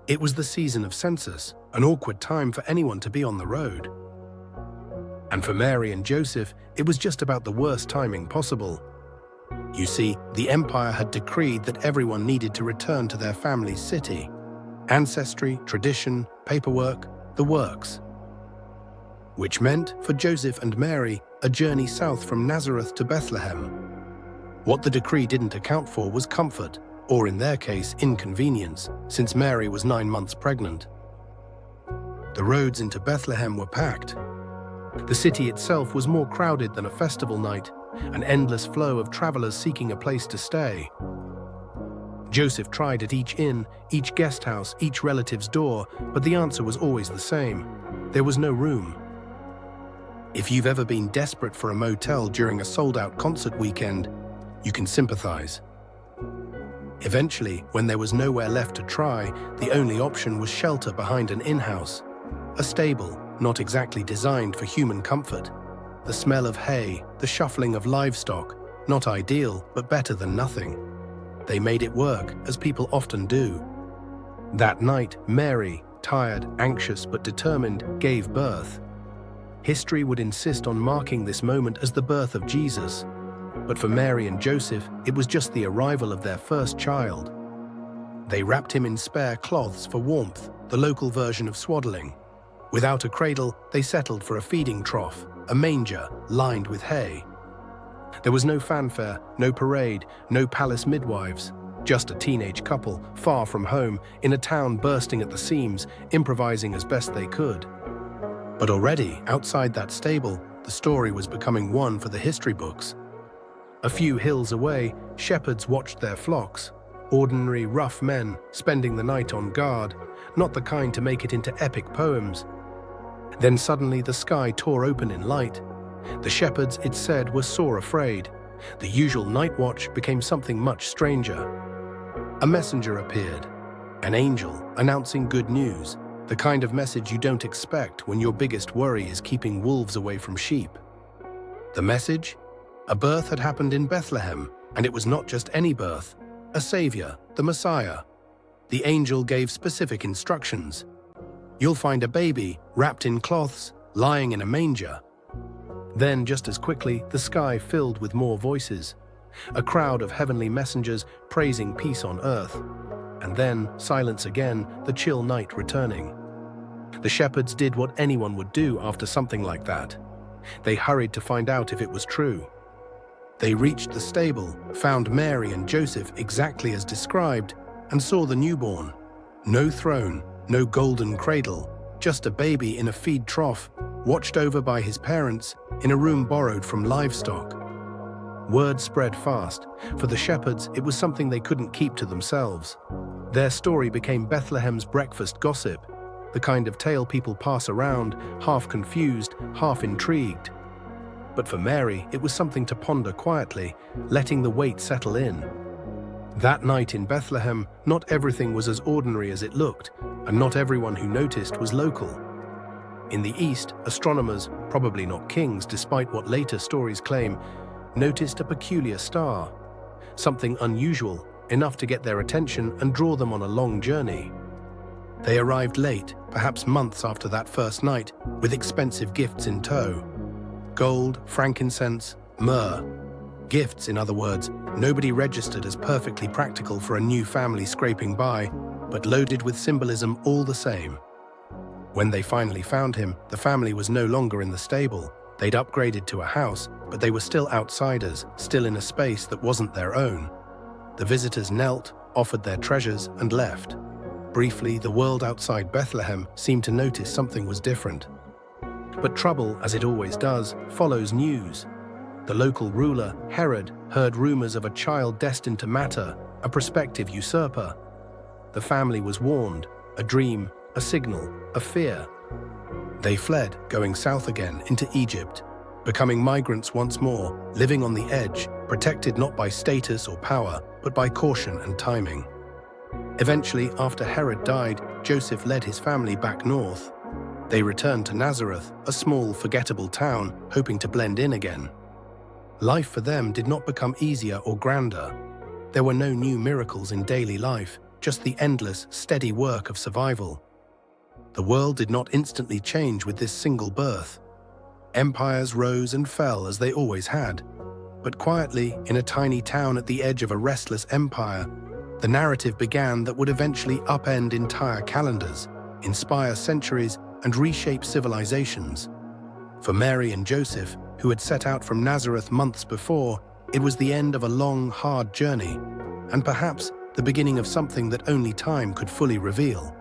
It was the season of census, an awkward time for anyone to be on the road. And for Mary and Joseph, it was just about the worst timing possible. You see, the empire had decreed that everyone needed to return to their family's city. Ancestry, tradition, paperwork, the works. Which meant, for Joseph and Mary, a journey south from Nazareth to Bethlehem. What the decree didn't account for was comfort, or in their case, inconvenience, since Mary was 9 months pregnant. The roads into Bethlehem were packed. The city itself was more crowded than a festival night, an endless flow of travelers seeking a place to stay. Joseph tried at each inn, each guest house, each relative's door, but the answer was always the same. There was no room. If you've ever been desperate for a motel during a sold-out concert weekend, you can sympathize. Eventually, when there was nowhere left to try, the only option was shelter behind an inn-house. A stable, not exactly designed for human comfort. The smell of hay, the shuffling of livestock, not ideal, but better than nothing. They made it work, as people often do. That night, Mary, tired, anxious, but determined, gave birth. History would insist on marking this moment as the birth of Jesus. But for Mary and Joseph, it was just the arrival of their first child. They wrapped him in spare cloths for warmth, the local version of swaddling. Without a cradle, they settled for a feeding trough, a manger lined with hay. There was no fanfare, no parade, no palace midwives, just a teenage couple, far from home, in a town bursting at the seams, improvising as best they could. But already, outside that stable, the story was becoming one for the history books. A few hills away, shepherds watched their flocks, ordinary, rough men spending the night on guard, not the kind to make it into epic poems. Then suddenly the sky tore open in light. The shepherds, it said, were sore afraid. The usual night watch became something much stranger. A messenger appeared, an angel announcing good news, the kind of message you don't expect when your biggest worry is keeping wolves away from sheep. The message? A birth had happened in Bethlehem, and it was not just any birth, a savior, the Messiah. The angel gave specific instructions. You'll find a baby, wrapped in cloths, lying in a manger. Then, just as quickly, the sky filled with more voices. A crowd of heavenly messengers praising peace on earth. And then, silence again, the chill night returning. The shepherds did what anyone would do after something like that. They hurried to find out if it was true. They reached the stable, found Mary and Joseph exactly as described, and saw the newborn. No throne, no golden cradle, just a baby in a feed trough, watched over by his parents in a room borrowed from livestock. Word spread fast. For the shepherds, it was something they couldn't keep to themselves. Their story became Bethlehem's breakfast gossip, the kind of tale people pass around, half confused, half intrigued. But for Mary, it was something to ponder quietly, letting the weight settle in. That night in Bethlehem, not everything was as ordinary as it looked, and not everyone who noticed was local. In the East, astronomers, probably not kings despite what later stories claim, noticed a peculiar star, something unusual, enough to get their attention and draw them on a long journey. They arrived late, perhaps months after that first night, with expensive gifts in tow. Gold, frankincense, myrrh. Gifts, in other words, nobody registered as perfectly practical for a new family scraping by, but loaded with symbolism all the same. When they finally found him, the family was no longer in the stable. They'd upgraded to a house, but they were still outsiders, still in a space that wasn't their own. The visitors knelt, offered their treasures, and left. Briefly, the world outside Bethlehem seemed to notice something was different. But trouble, as it always does, follows news. The local ruler, Herod, heard rumors of a child destined to matter, a prospective usurper. The family was warned, a dream, a signal, a fear. They fled, going south again into Egypt, becoming migrants once more, living on the edge, protected not by status or power, but by caution and timing. Eventually, after Herod died, Joseph led his family back north. They returned to Nazareth, a small, forgettable town, hoping to blend in again. Life for them did not become easier or grander. There were no new miracles in daily life, just the endless, steady work of survival. The world did not instantly change with this single birth. Empires rose and fell as they always had. But quietly, in a tiny town at the edge of a restless empire, the narrative began that would eventually upend entire calendars, inspire centuries, and reshape civilizations. For Mary and Joseph, who had set out from Nazareth months before, it was the end of a long, hard journey, and perhaps the beginning of something that only time could fully reveal.